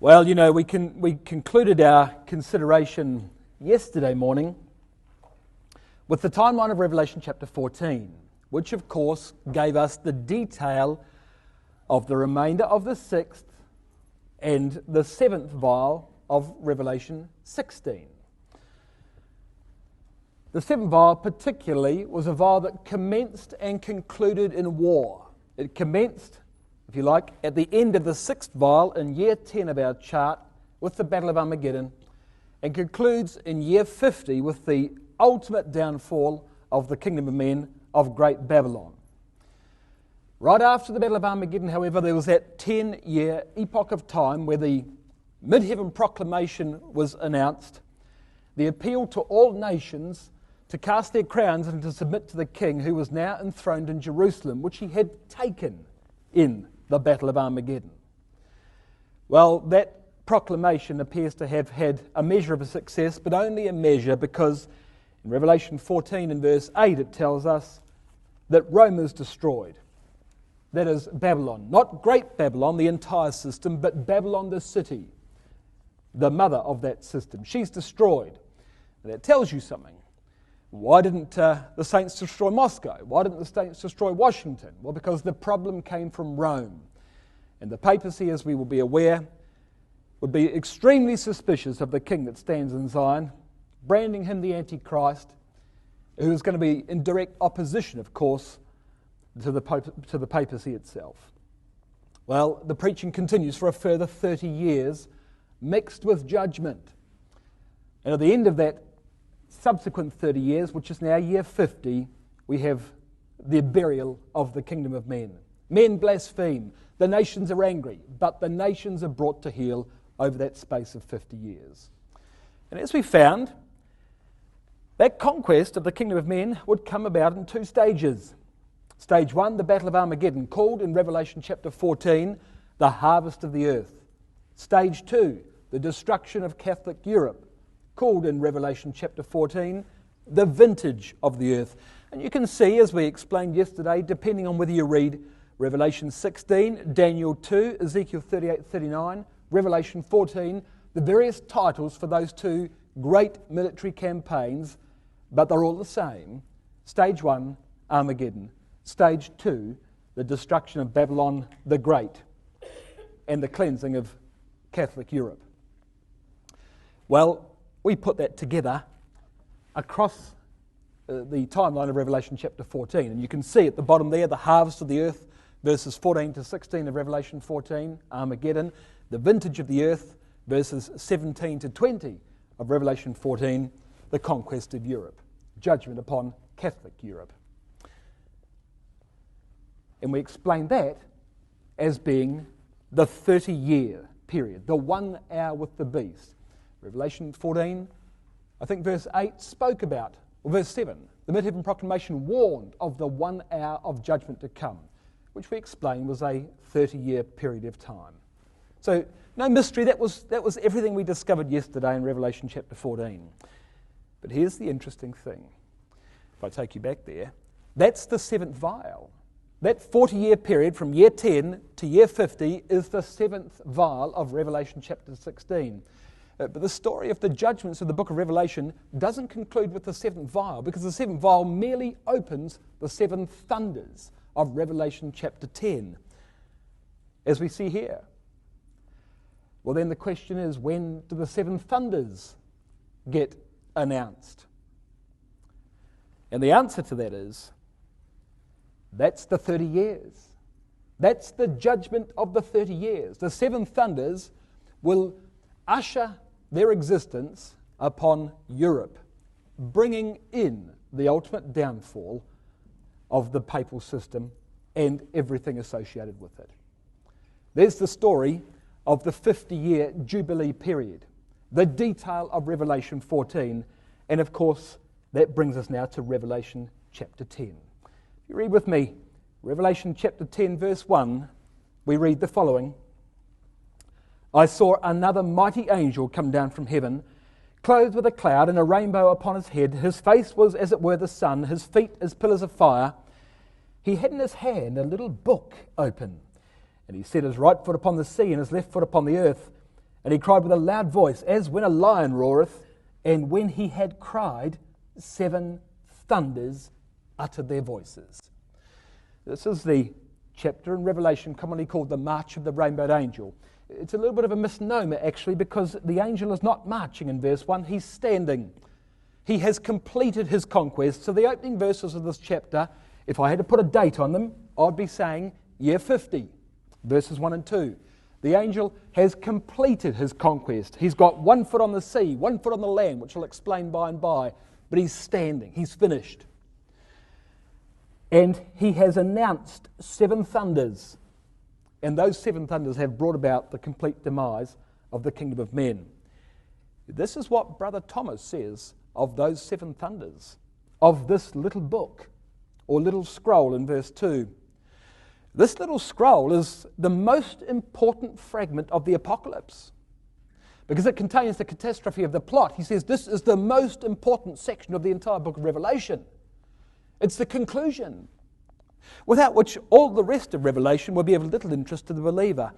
Well, you know, we concluded our consideration yesterday morning with the timeline of Revelation chapter 14, which of course gave us the detail of the remainder of the sixth and the seventh vial of Revelation 16. The seventh vial particularly was a vial that commenced and concluded in war. It commenced, if you like, at the end of the sixth vial in year 10 of our chart with the Battle of Armageddon, and concludes in year 50 with the ultimate downfall of the kingdom of men of Great Babylon. Right after the Battle of Armageddon, however, there was that 10-year epoch of time where the mid-heaven proclamation was announced, the appeal to all nations to cast their crowns and to submit to the king who was now enthroned in Jerusalem, which he had taken in the Battle of Armageddon. Well, that proclamation appears to have had a measure of a success, but only a measure, because in Revelation 14 and verse 8 it tells us that Rome is destroyed. That is Babylon, not Great Babylon, the entire system, but Babylon the city, the mother of that system. She's destroyed. And that tells you something. Why didn't the saints destroy Moscow? Why didn't the saints destroy Washington? Well, because the problem came from Rome. And the papacy, as we will be aware, would be extremely suspicious of the king that stands in Zion, branding him the Antichrist, who is going to be in direct opposition, of course, to the papacy itself. Well, the preaching continues for a further 30 years, mixed with judgment. And at the end of that subsequent 30 years, which is now year 50, we have the burial of the kingdom of men. Men blaspheme, the nations are angry, but the nations are brought to heel over that space of 50 years. And as we found, that conquest of the kingdom of men would come about in two stages. Stage one, the Battle of Armageddon, called in Revelation chapter 14, the harvest of the earth. Stage two, the destruction of Catholic Europe, called in Revelation chapter 14, the vintage of the earth. And you can see, as we explained yesterday, depending on whether you read Revelation 16, Daniel 2, Ezekiel 38, 39, Revelation 14, the various titles for those two great military campaigns, but they're all the same. Stage 1, Armageddon. Stage 2, the destruction of Babylon the Great and the cleansing of Catholic Europe. Well, we put that together across the timeline of Revelation chapter 14. And you can see at the bottom there, the harvest of the earth, verses 14 to 16 of Revelation 14, Armageddon. The vintage of the earth, verses 17 to 20 of Revelation 14, the conquest of Europe, judgment upon Catholic Europe. And we explained that as being the 30-year period, the 1 hour with the beast. Revelation 14, I think verse 8 spoke about, or verse 7, the mid-heaven proclamation warned of the 1 hour of judgment to come, which we explained was a 30-year period of time. So, no mystery, that was everything we discovered yesterday in Revelation chapter 14. But here's the interesting thing. If I take you back there, that's the seventh vial. That 40-year period from year 10 to year 50 is the seventh vial of Revelation chapter 16. But the story of the judgments of the book of Revelation doesn't conclude with the seventh vial, because the seventh vial merely opens the seven thunders of Revelation chapter 10, as we see here. Well, then the question is, when do the seven thunders get announced? And the answer to that is, that's the 30 years. That's the judgment of the 30 years. The seven thunders will usher their existence upon Europe, bringing in the ultimate downfall of the papal system and everything associated with it. There's the story of the 50-year Jubilee period, the detail of Revelation 14, and of course that brings us now to Revelation chapter 10. If you read with me Revelation chapter 10 verse 1, we read the following. I saw another mighty angel come down from heaven, clothed with a cloud and a rainbow upon his head. His face was as it were the sun, his feet as pillars of fire. He had in his hand a little book open, and he set his right foot upon the sea and his left foot upon the earth. And he cried with a loud voice, as when a lion roareth, and when he had cried, 7 thunders uttered their voices. This is the chapter in Revelation commonly called the March of the Rainbowed Angel. It's a little bit of a misnomer, actually, because the angel is not marching in verse 1, he's standing. He has completed his conquest. So the opening verses of this chapter, if I had to put a date on them, I'd be saying year 50, verses 1 and 2. The angel has completed his conquest. He's got 1 foot on the sea, 1 foot on the land, which I'll explain by and by, but he's standing, he's finished. And he has announced 7 thunders, and those 7 thunders have brought about the complete demise of the kingdom of men. This is what Brother Thomas says of those 7 thunders, of this little book, or little scroll in verse 2. This little scroll is the most important fragment of the apocalypse because it contains the catastrophe of the plot. He says this is the most important section of the entire book of Revelation. It's the conclusion, without which all the rest of Revelation will be of little interest to the believer.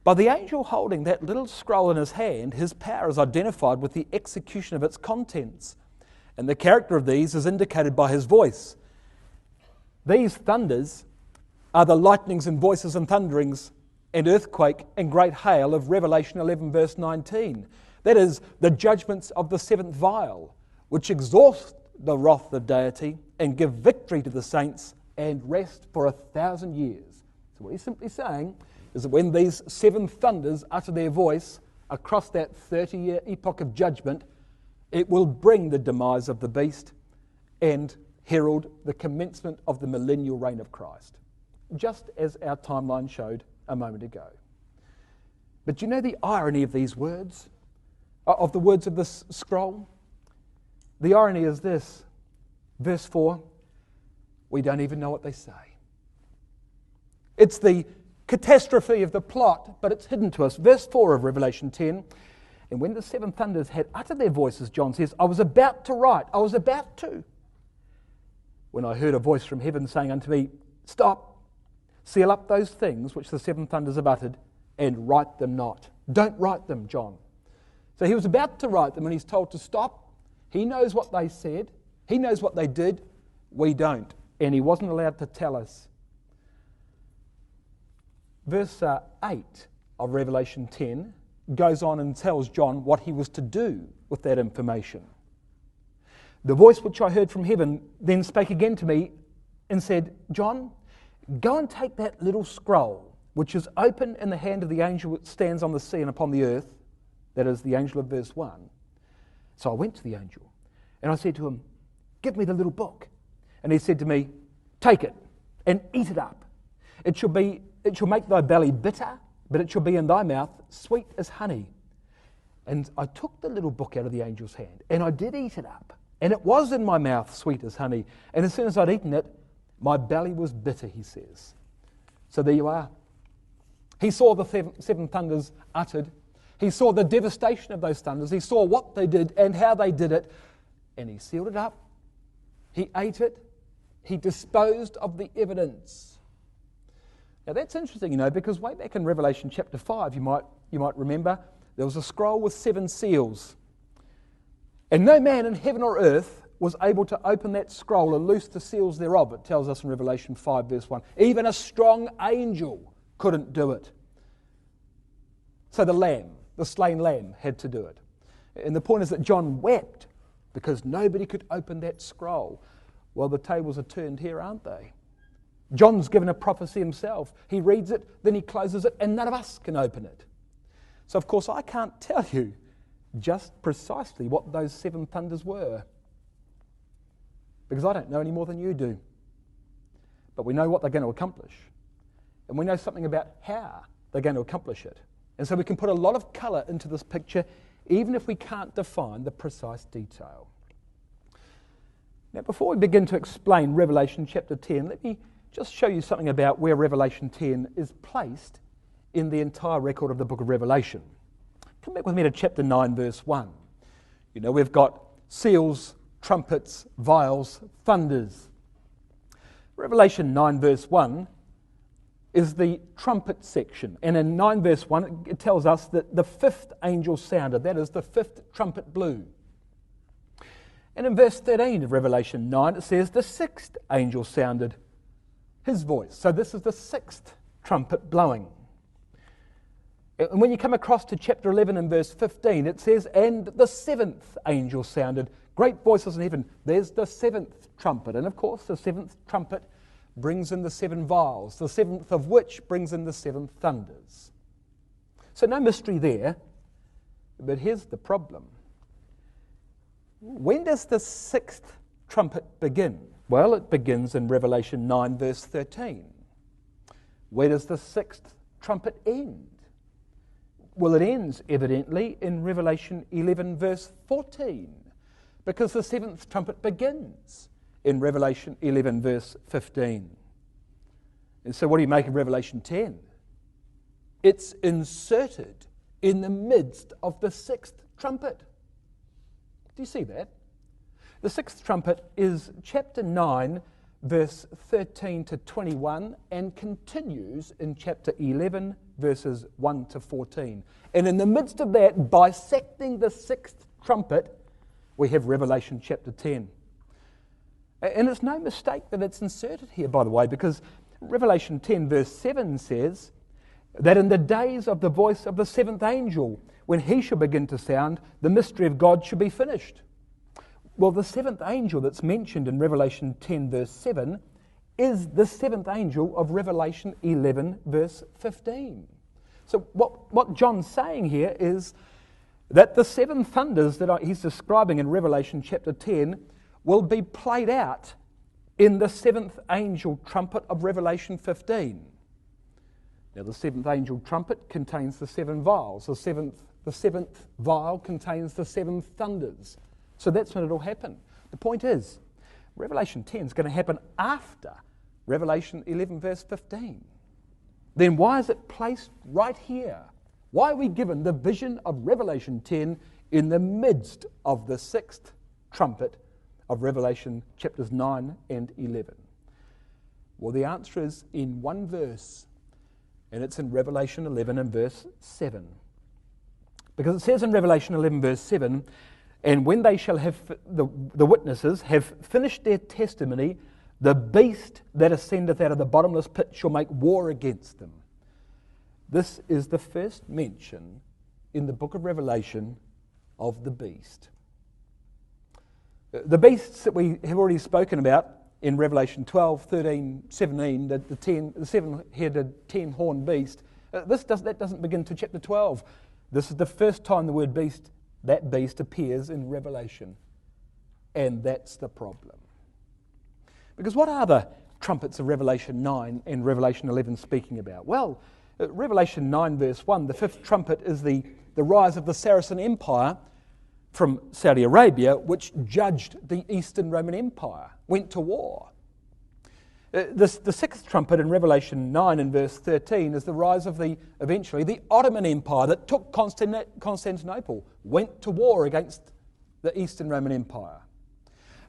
By the angel holding that little scroll in his hand, his power is identified with the execution of its contents, and the character of these is indicated by his voice. These thunders are the lightnings and voices and thunderings and earthquake and great hail of Revelation 11 verse 19. That is, the judgments of the 7th vial, which exhaust the wrath of deity and give victory to the saints and rest for 1,000 years. So what he's simply saying is that when these 7 thunders utter their voice across that 30-year epoch of judgment, it will bring the demise of the beast and herald the commencement of the millennial reign of Christ, just as our timeline showed a moment ago. But do you know the irony of these words, of the words of this scroll? The irony is this, verse 4, we don't even know what they say. It's the catastrophe of the plot, but it's hidden to us. Verse 4 of Revelation 10, and when the 7 thunders had uttered their voices, John says, I was about to write, when I heard a voice from heaven saying unto me, stop, seal up those things which the 7 thunders have uttered, and write them not. Don't write them, John. So he was about to write them, and he's told to stop. He knows what they said. He knows what they did. We don't. And he wasn't allowed to tell us. Verse 8 of Revelation 10 goes on and tells John what he was to do with that information. The voice which I heard from heaven then spake again to me and said, John, go and take that little scroll, which is open in the hand of the angel that stands on the sea and upon the earth, that is the angel of verse 1. So I went to the angel, and I said to him, give me the little book. And he said to me, take it, and eat it up. It shall make thy belly bitter, but it shall be in thy mouth sweet as honey. And I took the little book out of the angel's hand, and I did eat it up. And it was in my mouth sweet as honey. And as soon as I'd eaten it, my belly was bitter, he says. So there you are. He saw the 7 thunders uttered. He saw the devastation of those thunders. He saw what they did and how they did it. And he sealed it up. He ate it. He disposed of the evidence. Now that's interesting, because way back in Revelation chapter 5, you might remember, there was a scroll with 7 seals. And no man in heaven or earth was able to open that scroll and loose the seals thereof, it tells us in Revelation 5 verse 1. Even a strong angel couldn't do it. So the slain lamb, had to do it. And the point is that John wept because nobody could open that scroll. Well, the tables are turned here, aren't they? John's given a prophecy himself. He reads it, then he closes it, and none of us can open it. So, of course, I can't tell you just precisely what those 7 thunders were, because I don't know any more than you do. But we know what they're going to accomplish, and we know something about how they're going to accomplish it. And so we can put a lot of colour into this picture, even if we can't define the precise detail. Now, before we begin to explain Revelation chapter 10, let me just show you something about where Revelation 10 is placed in the entire record of the book of Revelation. Come back with me to chapter 9, verse 1. We've got seals, trumpets, vials, thunders. Revelation 9, verse 1 is the trumpet section. And in 9 verse 1, it tells us that the fifth angel sounded. That is, the fifth trumpet blew. And in verse 13 of Revelation 9, it says the sixth angel sounded his voice. So this is the sixth trumpet blowing. And when you come across to chapter 11 and verse 15, it says, and the seventh angel sounded. Great voices in heaven. There's the seventh trumpet. And of course, the seventh trumpet brings in the seven vials, the seventh of which brings in the seven thunders. So no mystery there, but here's the problem. When does the sixth trumpet begin? Well, it begins in Revelation 9 verse 13. Where does the sixth trumpet end? Well, it ends evidently in Revelation 11 verse 14, because the seventh trumpet begins in Revelation 11 verse 15. And so what do you make of Revelation 10? It's inserted in the midst of the sixth trumpet. Do you see that? The sixth trumpet is chapter 9 verse 13 to 21 and continues in chapter 11 verses 1 to 14. And in the midst of that, bisecting the sixth trumpet, we have Revelation chapter 10. And it's no mistake that it's inserted here, by the way, because Revelation 10 verse 7 says that in the days of the voice of the seventh angel, when he shall begin to sound, the mystery of God shall be finished. Well, the seventh angel that's mentioned in Revelation 10 verse 7 is the seventh angel of Revelation 11 verse 15. So what John's saying here is that the seven thunders that he's describing in Revelation chapter 10 will be played out in the seventh angel trumpet of Revelation 15. Now, the seventh angel trumpet contains the seven vials. The seventh vial contains the seven thunders. So that's when it'll happen. The point is, Revelation 10 is going to happen after Revelation 11 verse 15. Then why is it placed right here? Why are we given the vision of Revelation 10 in the midst of the sixth trumpet of Revelation chapters 9 and 11? Well, the answer is in one verse, and it's in Revelation 11 and verse 7. Because it says in Revelation 11 verse 7, and when they shall have, the witnesses have finished their testimony, the beast that ascendeth out of the bottomless pit shall make war against them. This is the first mention in the book of Revelation of the beast. The beasts that we have already spoken about in Revelation 12, 13, 17, the seven-headed, 10-horned beast, that doesn't begin to chapter 12. This is the first time the word beast, that beast, appears in Revelation. And that's the problem. Because what are the trumpets of Revelation 9 and Revelation 11 speaking about? Well, Revelation 9 verse 1, the fifth trumpet is the rise of the Saracen Empire from Saudi Arabia, which judged the Eastern Roman Empire, went to war. The sixth trumpet in Revelation 9 and verse 13 is the rise of eventually the Ottoman Empire that took Constantinople, went to war against the Eastern Roman Empire.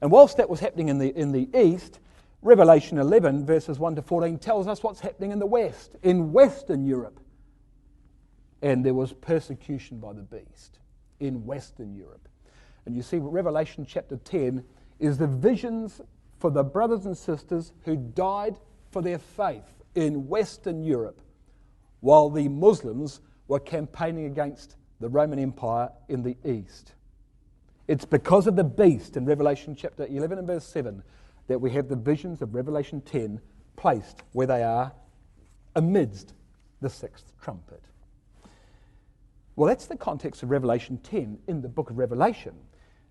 And whilst that was happening in the East, Revelation 11 verses 1 to 14 tells us what's happening in the West, in Western Europe. And there was persecution by the beast in Western Europe. And you see, Revelation chapter 10 is the visions for the brothers and sisters who died for their faith in Western Europe, while the Muslims were campaigning against the Roman Empire in the East. It's because of the beast in Revelation chapter 11 and verse 7 that we have the visions of Revelation 10 placed where they are amidst the sixth trumpet. Well, that's the context of Revelation 10 in the book of Revelation.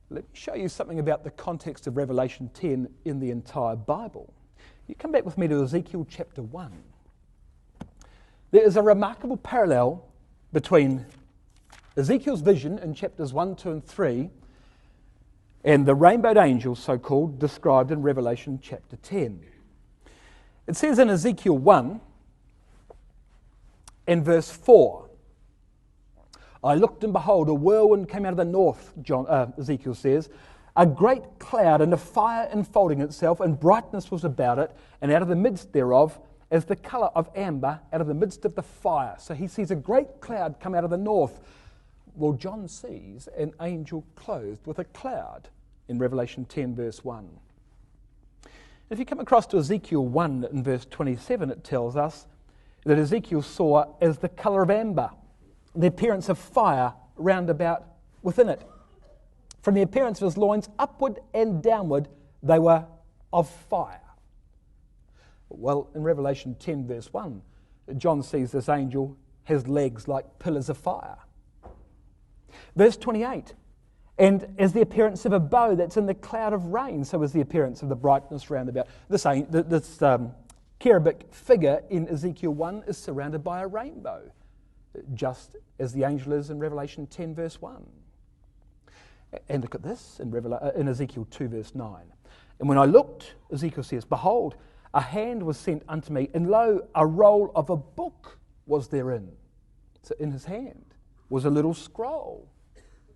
Let me show you something about the context of Revelation 10 in the entire Bible. You come back with me to Ezekiel chapter 1. There is a remarkable parallel between Ezekiel's vision in chapters 1, 2, and 3 and the rainbowed angels, so-called, described in Revelation chapter 10. It says in Ezekiel 1 and verse 4, I looked and behold, a whirlwind came out of the north, Ezekiel says, a great cloud and a fire enfolding itself, and brightness was about it, and out of the midst thereof, as the colour of amber out of the midst of the fire. So he sees a great cloud come out of the north. Well, John sees an angel clothed with a cloud in Revelation 10 verse 1. If you come across to Ezekiel 1 in verse 27, it tells us that Ezekiel saw as the colour of amber, the appearance of fire round about within it. From the appearance of his loins, upward and downward, they were of fire. Well, in Revelation 10 verse 1, John sees this angel has legs like pillars of fire. Verse 28, and as the appearance of a bow that's in the cloud of rain, so is the appearance of the brightness round about. This cherubic figure in Ezekiel 1 is surrounded by a rainbow, just as the angel is in Revelation 10 verse 1. And look at this in Ezekiel 2 verse 9. And when I looked, Ezekiel says, behold, a hand was sent unto me, and lo, a roll of a book was therein. So in his hand was a little scroll.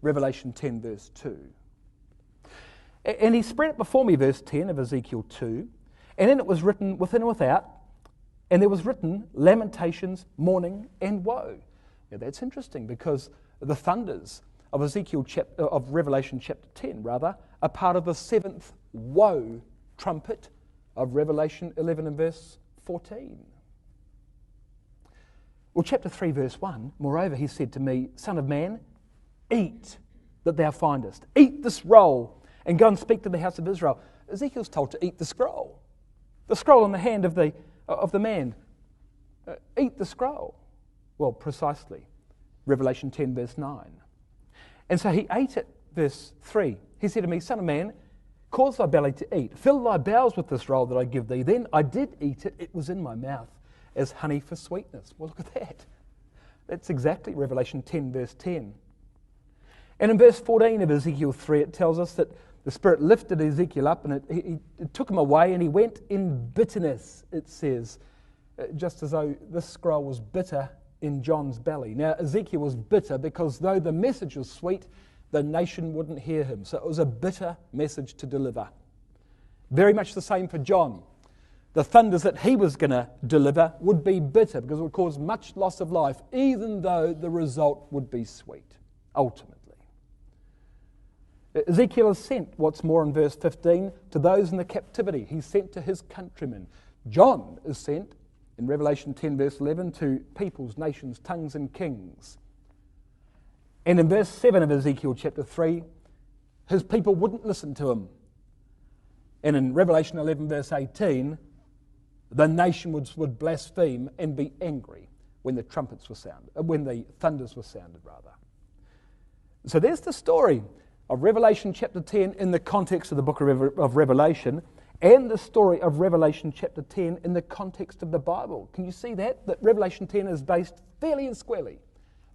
Revelation 10 verse 2. And he spread it before me, verse 10 of Ezekiel 2, and in it was written within and without, and there was written lamentations, mourning, and woe. Now that's interesting, because the thunders of Revelation chapter 10 are part of the seventh woe trumpet of Revelation 11 and verse 14. Well, chapter 3 verse 1, moreover he said to me, Son of man, eat that thou findest. Eat the scroll and go and speak to the house of Israel. Ezekiel's told to eat the scroll in the hand of the man. Eat the scroll. Well, precisely. Revelation 10 verse 9. And so he ate it, verse 3. He said to me, Son of man, cause thy belly to eat. Fill thy bowels with this roll that I give thee. Then I did eat it. It was in my mouth as honey for sweetness. Well, look at that. That's exactly Revelation 10 verse 10. And in verse 14 of Ezekiel 3, it tells us that the Spirit lifted Ezekiel up and it took him away, and he went in bitterness, it says, just as though this scroll was bitter in John's belly. Now, Ezekiel was bitter because though the message was sweet, the nation wouldn't hear him. So it was a bitter message to deliver. Very much the same for John. The thunders that he was going to deliver would be bitter because it would cause much loss of life, even though the result would be sweet, ultimately. Ezekiel is sent, what's more in verse 15, to those in the captivity. He's sent to his countrymen. John is sent in Revelation 10 verse 11 to peoples, nations, tongues and kings. And in verse 7 of Ezekiel chapter 3, his people wouldn't listen to him. And in Revelation 11 verse 18, the nation would blaspheme and be angry when the trumpets were sounded, when the thunders were sounded rather. So there's the story of Revelation chapter 10 in the context of the book of Revelation, and the story of Revelation chapter 10 in the context of the Bible. Can you see that? That Revelation 10 is based fairly and squarely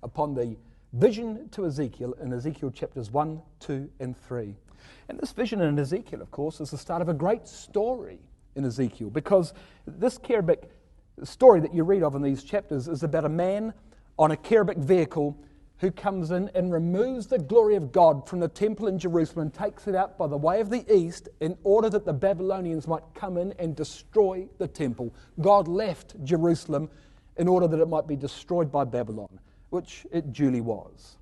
upon the vision to Ezekiel in Ezekiel chapters 1, 2, and 3. And this vision in Ezekiel, of course, is the start of a great story in Ezekiel, because this cherubic story that you read of in these chapters is about a man on a cherubic vehicle who comes in and removes the glory of God from the temple in Jerusalem and takes it out by the way of the east in order that the Babylonians might come in and destroy the temple. God left Jerusalem in order that it might be destroyed by Babylon, which it duly was.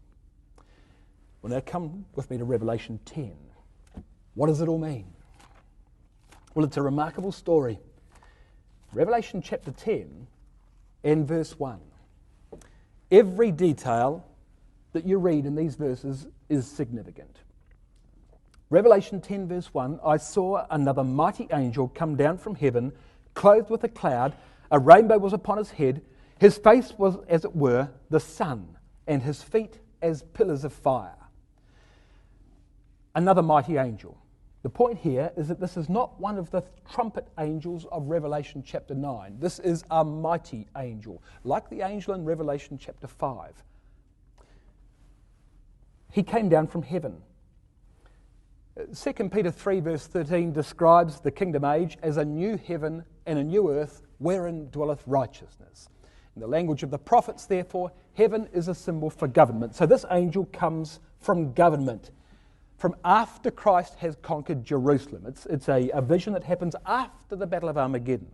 Well, now come with me to Revelation 10. What does it all mean? Well, it's a remarkable story. Revelation chapter 10 and verse 1. Every detail that you read in these verses is significant. Revelation 10 verse 1, I saw another mighty angel come down from heaven, clothed with a cloud. A rainbow was upon his head. His face was, as it were, the sun, and his feet as pillars of fire. Another mighty angel. The point here is that this is not one of the trumpet angels of Revelation chapter 9. This is a mighty angel, like the angel in Revelation chapter 5. He came down from heaven. 2 Peter 3 verse 13 describes the kingdom age as a new heaven and a new earth wherein dwelleth righteousness. In the language of the prophets, therefore, heaven is a symbol for government. So this angel comes from government, from after Christ has conquered Jerusalem. It's a vision that happens after the Battle of Armageddon.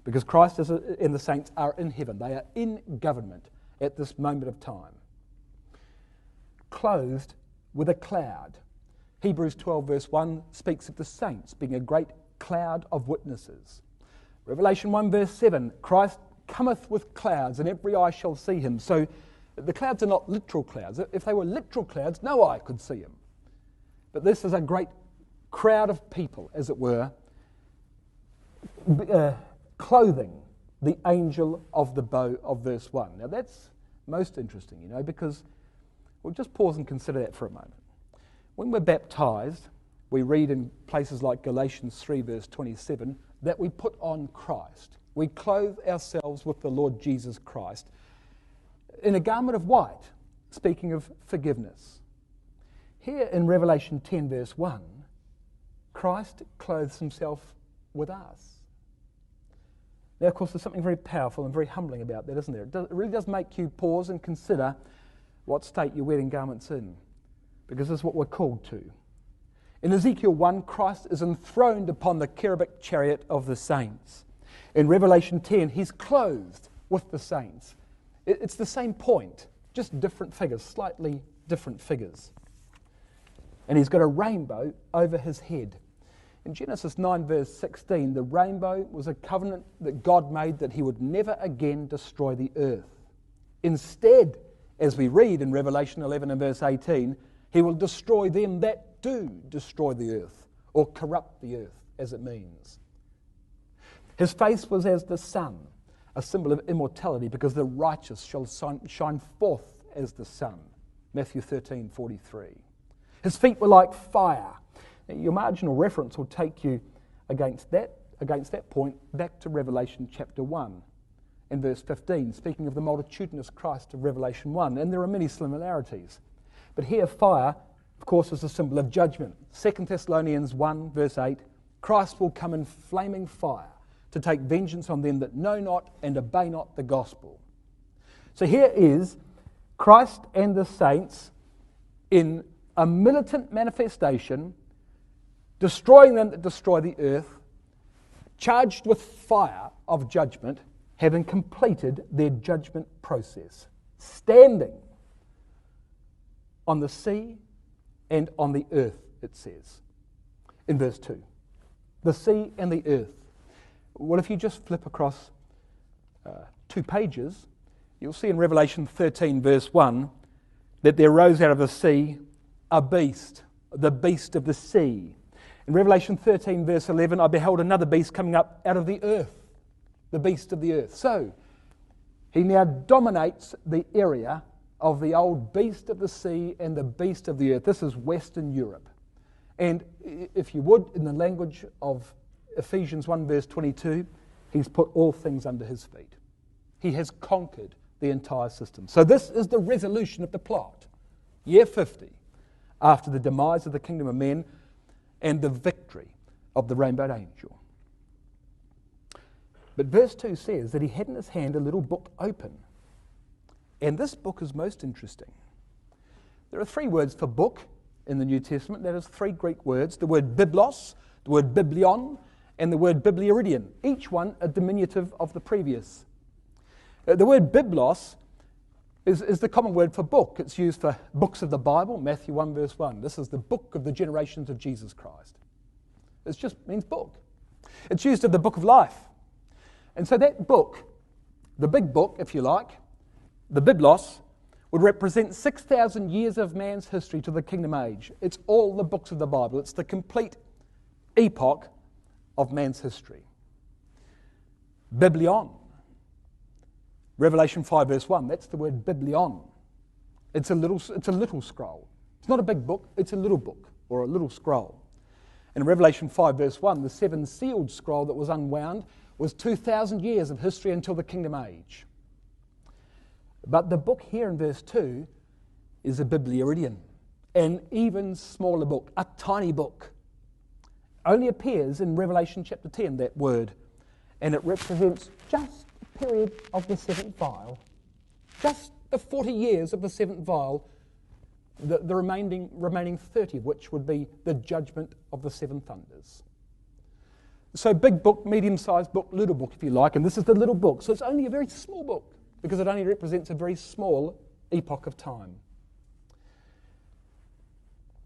because Christ and the saints are in heaven. They are in government at this moment of time. Clothed with a cloud. Hebrews 12 verse 1 speaks of the saints being a great cloud of witnesses. Revelation 1 verse 7, Christ cometh with clouds, and every eye shall see him. So the clouds are not literal clouds. If they were literal clouds, no eye could see him. But this is a great crowd of people, as it were, clothing the angel of the bow of verse 1. Now that's most interesting, because we'll just pause and consider that for a moment. When we're baptized, we read in places like Galatians 3 verse 27 that we put on Christ. We clothe ourselves with the Lord Jesus Christ in a garment of white, speaking of forgiveness. Here in Revelation 10 verse 1, Christ clothes himself with us. Now, of course, there's something very powerful and very humbling about that, isn't there? It really does make you pause and consider what state your wedding garment's in, because this is what we're called to. In Ezekiel 1, Christ is enthroned upon the cherubic chariot of the saints. In Revelation 10, he's clothed with the saints. It's the same point, just different figures, slightly different figures. And he's got a rainbow over his head. In Genesis 9 verse 16, the rainbow was a covenant that God made that he would never again destroy the earth. Instead, as we read in Revelation 11 and verse 18, he will destroy them that do destroy the earth, or corrupt the earth, as it means. His face was as the sun, a symbol of immortality, because the righteous shall shine forth as the sun. Matthew 13:43. His feet were like fire. Now, your marginal reference will take you against that point back to Revelation chapter 1 and verse 15, speaking of the multitudinous Christ of Revelation 1, and there are many similarities. But here fire, of course, is a symbol of judgment. 2 Thessalonians 1 verse 8, Christ will come in flaming fire to take vengeance on them that know not and obey not the gospel. So here is Christ and the saints in a militant manifestation, destroying them that destroy the earth, charged with fire of judgment, having completed their judgment process, standing on the sea and on the earth, it says, in verse 2. The sea and the earth. Well, if you just flip across 2 pages, you'll see in Revelation 13, verse 1, that there rose out of the sea a beast, the beast of the sea. In Revelation 13, verse 11, I beheld another beast coming up out of the earth, the beast of the earth. So, he now dominates the area of the old beast of the sea and the beast of the earth. This is Western Europe. And if you would, in the language of Ephesians 1 verse 22, he's put all things under his feet. He has conquered the entire system. So this is the resolution of the plot. Year 50, after the demise of the kingdom of men and the victory of the rainbowed angel. But verse 2 says that he had in his hand a little book open. And this book is most interesting. There are 3 words for book in the New Testament. That is 3 Greek words. The word biblos, the word biblion, and the word bibliaridion. Each one a diminutive of the previous. The word biblos is the common word for book. It's used for books of the Bible, Matthew 1 verse 1. This is the book of the generations of Jesus Christ. It just means book. It's used of the book of life. And so that book, the big book, if you like, the biblos, would represent 6,000 years of man's history to the kingdom age. It's all the books of the Bible. It's the complete epoch of man's history. Biblion. Revelation 5 verse 1, that's the word biblion. It's a little scroll. It's not a big book, it's a little book or a little scroll. In Revelation 5 verse 1, the 7-sealed scroll that was unwound was 2,000 years of history until the kingdom age. But the book here in verse 2 is a bibliaridion, an even smaller book, a tiny book. Only appears in Revelation chapter 10, that word, and it represents just the period of the 7th vial, just the 40 years of the 7th vial, the remaining 30 of which would be the judgment of the 7 thunders. So big book, medium-sized book, little book, if you like, and this is the little book. So it's only a very small book because it only represents a very small epoch of time.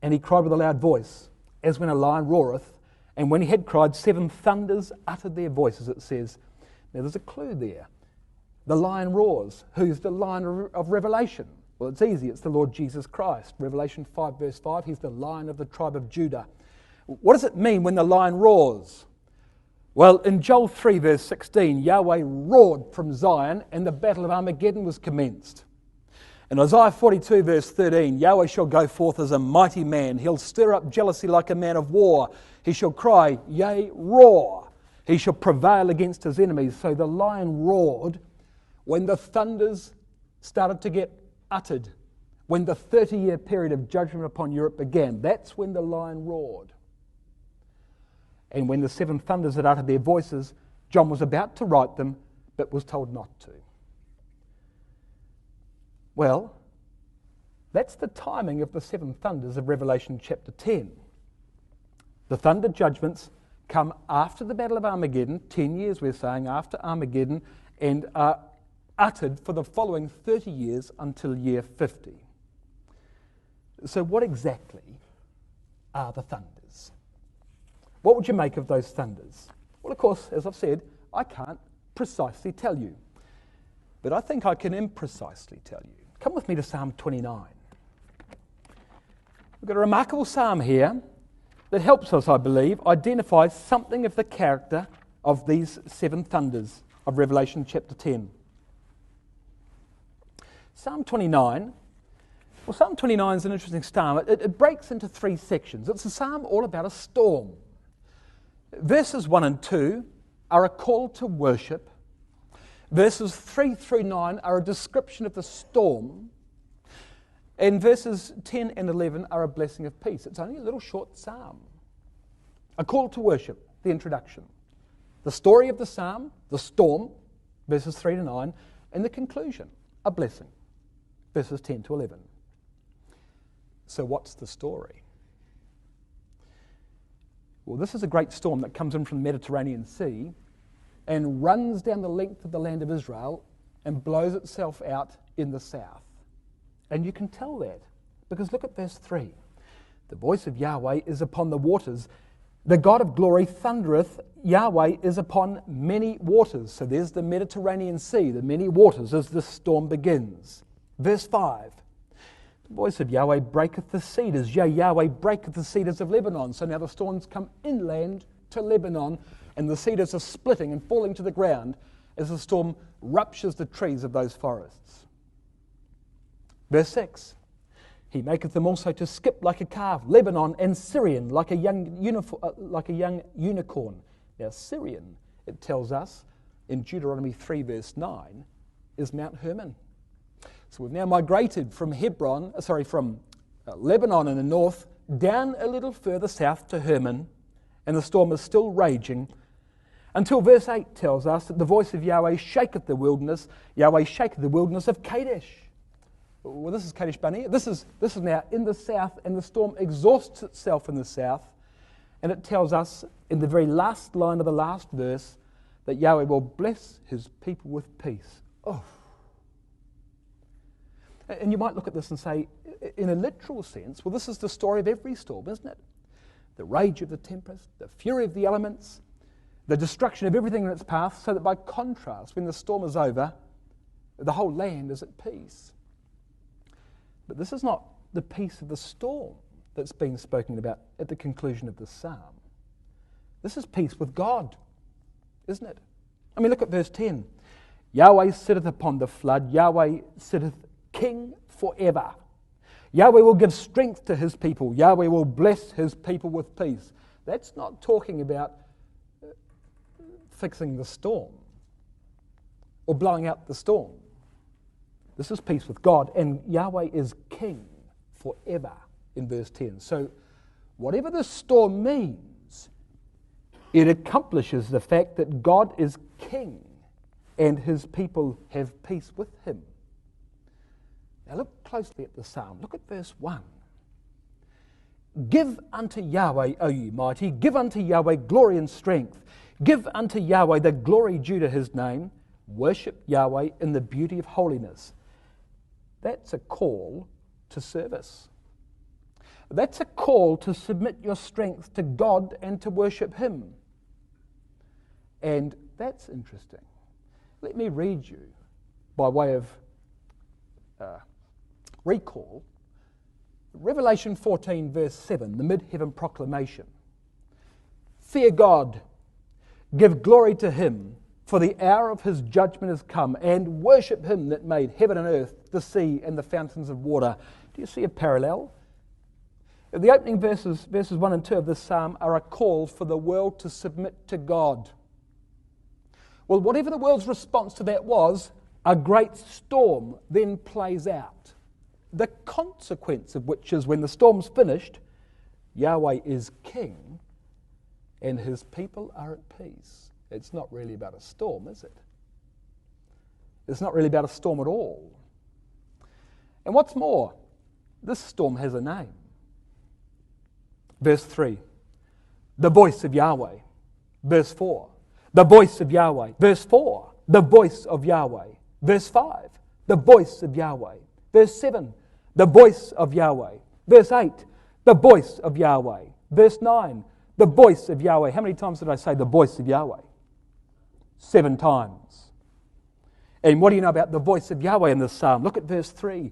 And he cried with a loud voice, as when a lion roareth, and when he had cried, 7 thunders uttered their voices, it says. Now there's a clue there. The lion roars. Who's the lion of Revelation? Well, it's easy. It's the Lord Jesus Christ. Revelation 5 verse 5, he's the lion of the tribe of Judah. What does it mean when the lion roars? Well, in Joel 3 verse 16, Yahweh roared from Zion and the battle of Armageddon was commenced. In Isaiah 42 verse 13, Yahweh shall go forth as a mighty man. He'll stir up jealousy like a man of war. He shall cry, yea, roar. He shall prevail against his enemies. So the lion roared when the thunders started to get uttered, when the 30-year period of judgment upon Europe began. That's when the lion roared. And when the 7 thunders had uttered their voices, John was about to write them, but was told not to. Well, that's the timing of the 7 thunders of Revelation chapter 10. The thunder judgments come after the Battle of Armageddon, 10 years we're saying after Armageddon, and are uttered for the following 30 years until year 50. So what exactly are the thunders? What would you make of those thunders? Well, of course, as I've said, I can't precisely tell you, but I think I can imprecisely tell you. Come with me to Psalm 29. We've got a remarkable psalm here that helps us, I believe, identify something of the character of these 7 thunders of Revelation chapter 10. Psalm 29, well, Psalm 29 is an interesting psalm. It breaks into 3 sections. It's a psalm all about a storm. Verses 1 and 2 are a call to worship. Verses 3 through 9 are a description of the storm. And verses 10 and 11 are a blessing of peace. It's only a little short psalm. A call to worship, the introduction. The story of the psalm, the storm, verses 3 to 9, and the conclusion, a blessing, verses 10 to 11. So what's the story? Well, this is a great storm that comes in from the Mediterranean Sea and runs down the length of the land of Israel and blows itself out in the south. And you can tell that because look at verse 3. The voice of Yahweh is upon the waters. The God of glory thundereth. Yahweh is upon many waters. So there's the Mediterranean Sea, the many waters as this storm begins. Verse 5. The voice of Yahweh breaketh the cedars. Yea, Yahweh breaketh the cedars of Lebanon. So now the storms come inland to Lebanon, and the cedars are splitting and falling to the ground as the storm ruptures the trees of those forests. Verse 6. He maketh them also to skip like a calf, Lebanon and Syrian like a young unicorn. Now Syrian, it tells us in Deuteronomy 3 verse 9, is Mount Hermon. So we've now migrated from Lebanon in the north down a little further south to Hermon, and the storm is still raging until verse 8 tells us that the voice of Yahweh shaketh the wilderness. Yahweh shaketh the wilderness of Kadesh. Well, this is Kadesh Barnea. This is now in the south, and the storm exhausts itself in the south, and it tells us in the very last line of the last verse that Yahweh will bless his people with peace. Oh. And you might look at this and say, in a literal sense, well, this is the story of every storm, isn't it? The rage of the tempest, the fury of the elements, the destruction of everything in its path, so that by contrast, when the storm is over, the whole land is at peace. But this is not the peace of the storm that's being spoken about at the conclusion of the psalm. This is peace with God, isn't it? I mean, look at verse 10. Yahweh sitteth upon the flood. Yahweh sitteth king forever. Yahweh will give strength to his people. Yahweh will bless his people with peace. That's not talking about fixing the storm or blowing out the storm. This is peace with God, and Yahweh is king forever in verse 10. So whatever the storm means, it accomplishes the fact that God is king and his people have peace with him. Now look closely at the psalm. Look at verse 1. Give unto Yahweh, O ye mighty, give unto Yahweh glory and strength. Give unto Yahweh the glory due to his name. Worship Yahweh in the beauty of holiness. That's a call to service. That's a call to submit your strength to God and to worship him. And that's interesting. Let me read you, by way of recall, Revelation 14 verse 7, the mid-heaven proclamation. Fear God, give glory to him, for the hour of his judgment is come, and worship him that made heaven and earth, the sea, and the fountains of water. Do you see a parallel? The opening verses 1 and 2 of this psalm are a call for the world to submit to God. Well, whatever the world's response to that was, a great storm then plays out. The consequence of which is when the storm's finished, Yahweh is king and his people are at peace. It's not really about a storm, is it? It's not really about a storm at all. And what's more, this storm has a name. Verse 3, the voice of Yahweh. Verse 4, the voice of Yahweh. Verse 4, the voice of Yahweh. Verse 5, the voice of Yahweh. Verse 7, the voice of Yahweh. Verse 8, the voice of Yahweh. Verse 9, the voice of Yahweh. How many times did I say the voice of Yahweh? 7 times. And what do you know about the voice of Yahweh in this psalm? Look at verse 3.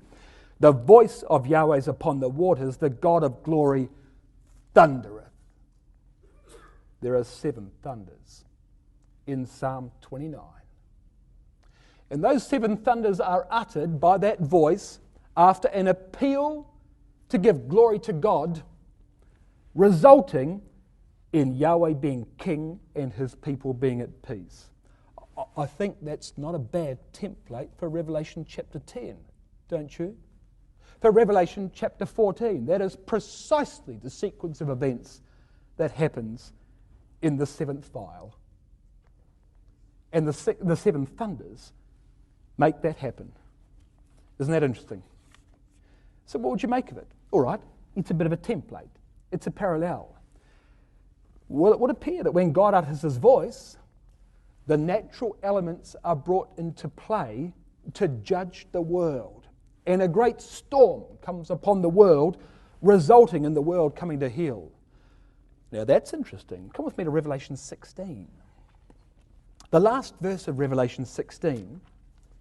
The voice of Yahweh is upon the waters, the God of glory thundereth. There are 7 thunders in Psalm 29. And those 7 thunders are uttered by that voice after an appeal to give glory to God, resulting in Yahweh being king and his people being at peace. I think that's not a bad template for Revelation chapter 10, don't you? For Revelation chapter 14, that is precisely the sequence of events that happens in the 7th vial. And the 7 thunders make that happen. Isn't that interesting? So what would you make of it? All right, it's a bit of a template. It's a parallel. Well, it would appear that when God utters his voice, the natural elements are brought into play to judge the world. And a great storm comes upon the world, resulting in the world coming to heel. Now that's interesting. Come with me to Revelation 16. The last verse of Revelation 16,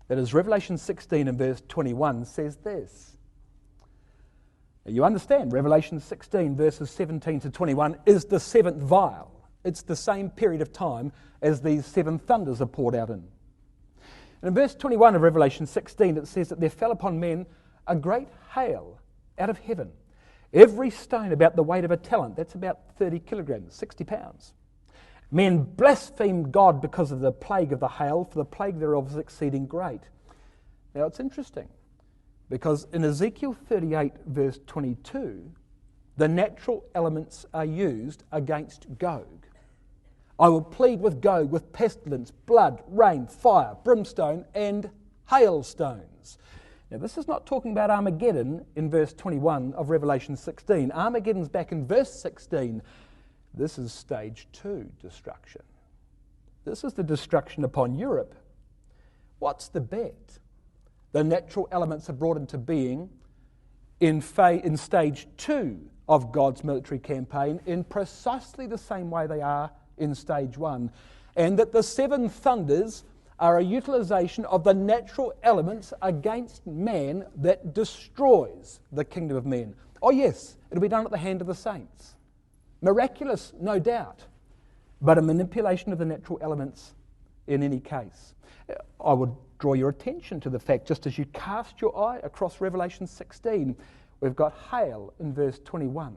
that is Revelation 16 and verse 21, says this. Now you understand, Revelation 16 verses 17 to 21 is the 7th vial. It's the same period of time as these 7 thunders are poured out in. And in verse 21 of Revelation 16, it says that there fell upon men a great hail out of heaven. Every stone about the weight of a talent, that's about 30 kilograms, 60 pounds. Men blasphemed God because of the plague of the hail, for the plague thereof was exceeding great. Now it's interesting, because in Ezekiel 38 verse 22, the natural elements are used against Gog. I will plead with Gog with pestilence, blood, rain, fire, brimstone, and hailstones. Now this is not talking about Armageddon in verse 21 of Revelation 16. Armageddon's back in verse 16. This is stage 2 destruction. This is the destruction upon Europe. What's the bet? The natural elements are brought into being in stage 2 of God's military campaign in precisely the same way they are in stage 1, and that the 7 thunders are a utilization of the natural elements against man that destroys the kingdom of men. Oh yes, it'll be done at the hand of the saints. Miraculous, no doubt, but a manipulation of the natural elements in any case. I would draw your attention to the fact, just as you cast your eye across Revelation 16, we've got hail in verse 21.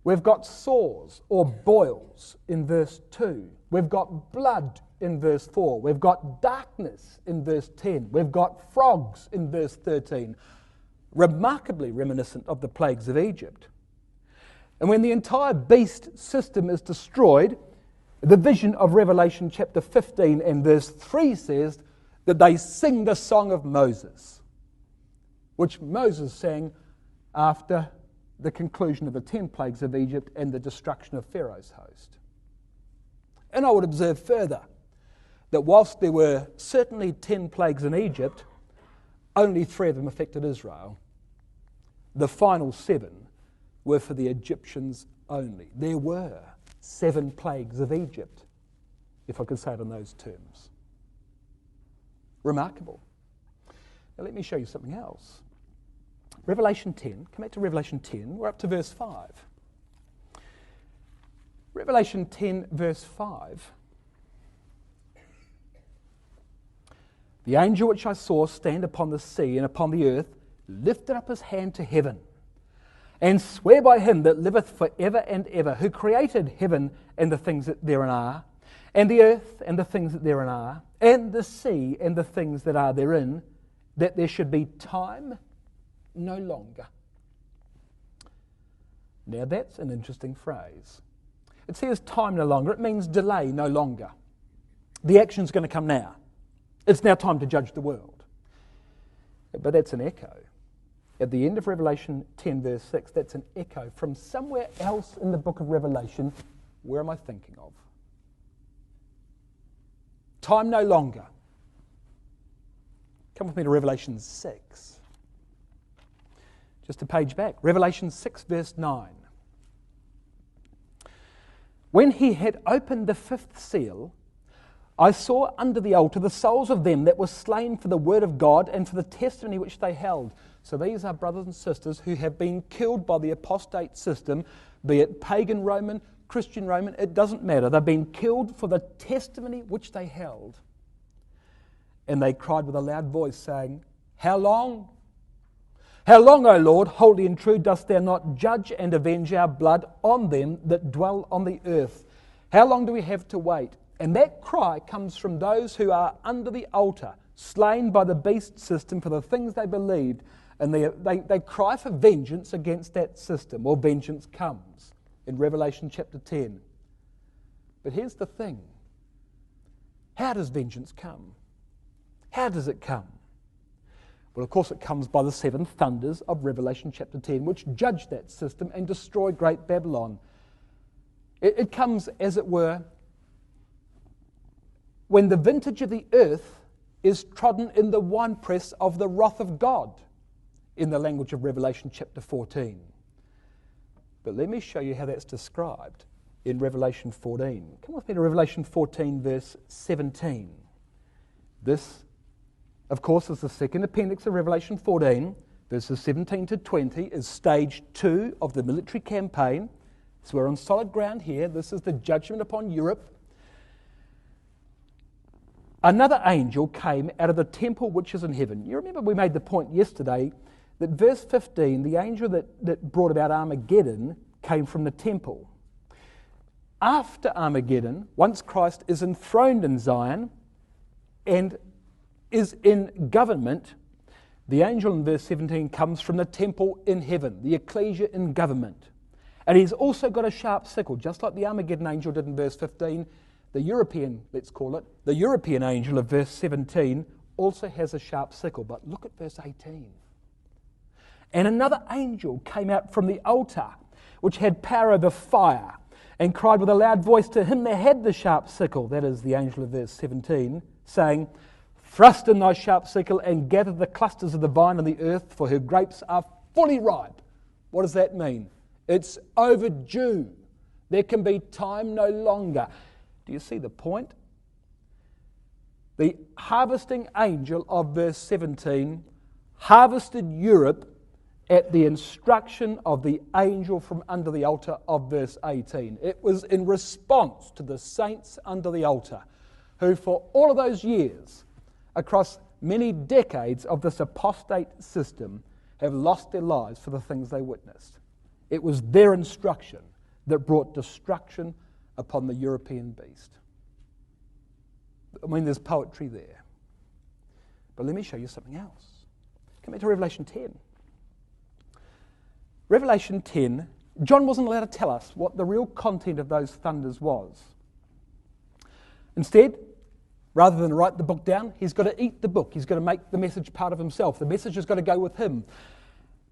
We've got sores or boils in verse 2. We've got blood in verse 4. We've got darkness in verse 10. We've got frogs in verse 13. Remarkably reminiscent of the plagues of Egypt. And when the entire beast system is destroyed, the vision of Revelation chapter 15 and verse 3 says that they sing the song of Moses, which Moses sang after the conclusion of the 10 plagues of Egypt and the destruction of Pharaoh's host. And I would observe further that whilst there were certainly 10 plagues in Egypt, only 3 of them affected Israel. The final 7 were for the Egyptians only. There were 7 plagues of Egypt, if I could say it in those terms. Remarkable. Now let me show you something else. Revelation 10, come back to Revelation 10, we're up to verse 5. Revelation 10, verse 5. The angel which I saw stand upon the sea and upon the earth lifted up his hand to heaven, and swear by him that liveth for ever and ever, who created heaven and the things that therein are, and the earth and the things that therein are, and the sea and the things that are therein, that there should be time no longer. Now that's an interesting phrase. It says time no longer. It means delay no longer. The action's going to come now. It's now time to judge the world. But that's an echo. At the end of Revelation 10 verse 6, that's an echo from somewhere else in the book of Revelation. Where am I thinking of? Time no longer. Come with me to Revelation 6. Just a page back. Revelation 6 verse 9. When he had opened the 5th seal, I saw under the altar the souls of them that were slain for the word of God and for the testimony which they held. So these are brothers and sisters who have been killed by the apostate system, be it pagan Roman, Christian Roman, it doesn't matter. They've been killed for the testimony which they held. And they cried with a loud voice, saying, How long? How long, O Lord, holy and true, dost thou not judge and avenge our blood on them that dwell on the earth? How long do we have to wait? And that cry comes from those who are under the altar, slain by the beast system for the things they believed, and they cry for vengeance against that system, or vengeance comes in Revelation chapter 10. But here's the thing. How does vengeance come? How does it come? Well, of course, it comes by the 7 thunders of Revelation chapter 10, which judged that system and destroyed Great Babylon. It comes, as it were, when the vintage of the earth is trodden in the winepress of the wrath of God, in the language of Revelation chapter 14. But let me show you how that's described in Revelation 14. Come with me to Revelation 14, verse 17. This, of course, is the second appendix of Revelation 14. Verses 17 to 20 is stage 2 of the military campaign. So we're on solid ground here. This is the judgment upon Europe. Another angel came out of the temple which is in heaven. You remember we made the point yesterday that verse 15, the angel that brought about Armageddon, came from the temple. After Armageddon, once Christ is enthroned in Zion and is in government, the angel in verse 17 comes from the temple in heaven, the ecclesia in government. And he's also got a sharp sickle, just like the Armageddon angel did in verse 15. The European, let's call it, the European angel of verse 17 also has a sharp sickle. But look at verse 18. And another angel came out from the altar, which had power over fire, and cried with a loud voice to him that had the sharp sickle, that is the angel of verse 17, saying, Thrust in thy sharp sickle and gather the clusters of the vine on the earth, for her grapes are fully ripe. What does that mean? It's overdue. There can be time no longer. Do you see the point? The harvesting angel of verse 17 harvested Europe at the instruction of the angel from under the altar of verse 18. It was in response to the saints under the altar, who for all of those years, across many decades of this apostate system, have lost their lives for the things they witnessed. It was their instruction that brought destruction upon the European beast. I mean, there's poetry there. But let me show you something else. Come back to Revelation 10. Revelation 10, John wasn't allowed to tell us what the real content of those thunders was. Instead, rather than write the book down, he's got to eat the book. He's got to make the message part of himself. The message has got to go with him.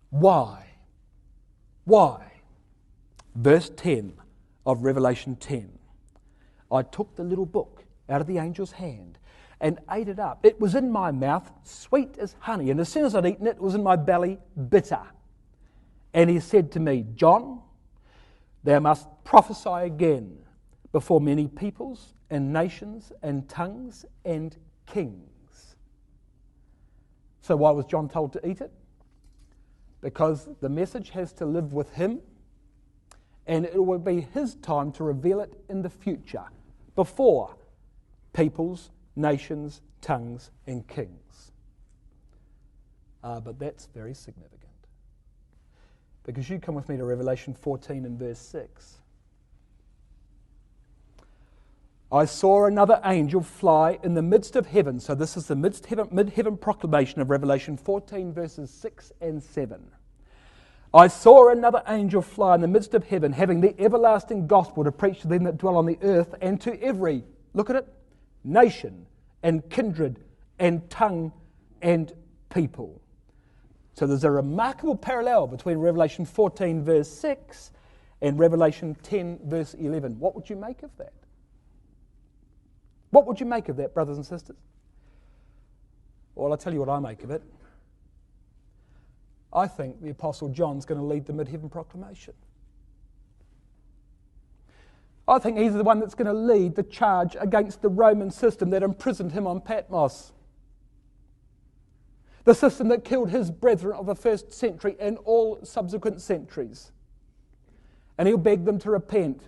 Why? Why? Verse 10 of Revelation 10. I took the little book out of the angel's hand and ate it up. It was in my mouth, sweet as honey, and as soon as I'd eaten it, it was in my belly, bitter. And he said to me, John, thou must prophesy again before many peoples and nations and tongues and kings. So why was John told to eat it? Because the message has to live with him, and it will be his time to reveal it in the future, before peoples, nations, tongues, and kings. But that's very significant. Because you come with me to Revelation 14 and verse 6. I saw another angel fly in the midst of heaven. So this is the mid-heaven proclamation of Revelation 14 verses 6 and 7. I saw another angel fly in the midst of heaven, having the everlasting gospel to preach to them that dwell on the earth, and to every, look at it, nation and kindred and tongue and people. So there's a remarkable parallel between Revelation 14 verse 6 and Revelation 10 verse 11. What would you make of that? What would you make of that, brothers and sisters? Well, I'll tell you what I make of it. I think the Apostle John's going to lead the mid-heaven proclamation. I think he's the one that's going to lead the charge against the Roman system that imprisoned him on Patmos. The system that killed his brethren of the first century and all subsequent centuries. And he'll beg them to repent,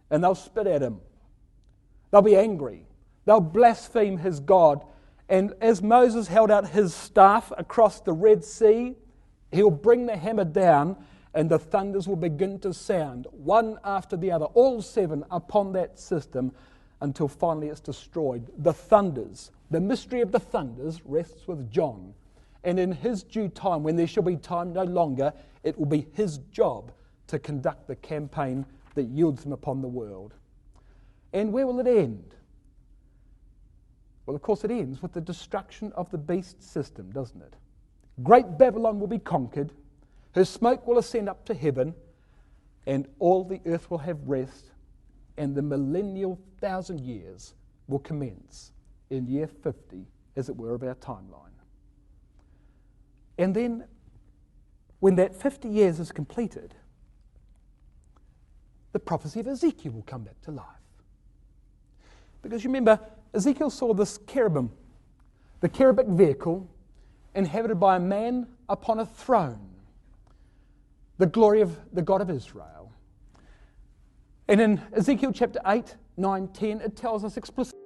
and they'll spit at him. They'll be angry. They'll blaspheme his God. And as Moses held out his staff across the Red Sea, he'll bring the hammer down, and the thunders will begin to sound, one after the other, all seven upon that system, until finally it's destroyed. The thunders, the mystery of the thunders rests with John. And in his due time, when there shall be time no longer, it will be his job to conduct the campaign that yields him upon the world. And where will it end? Well, of course, it ends with the destruction of the beast system, doesn't it? Great Babylon will be conquered, her smoke will ascend up to heaven, and all the earth will have rest, and the millennial 1,000 years will commence in year 50, as it were, of our timeline. And then, when that 50 years is completed, the prophecy of Ezekiel will come back to life. Because you remember, Ezekiel saw this cherubim, the cherubic vehicle, inhabited by a man upon a throne, the glory of the God of Israel. And in Ezekiel chapter 8, 9, 10, it tells us explicitly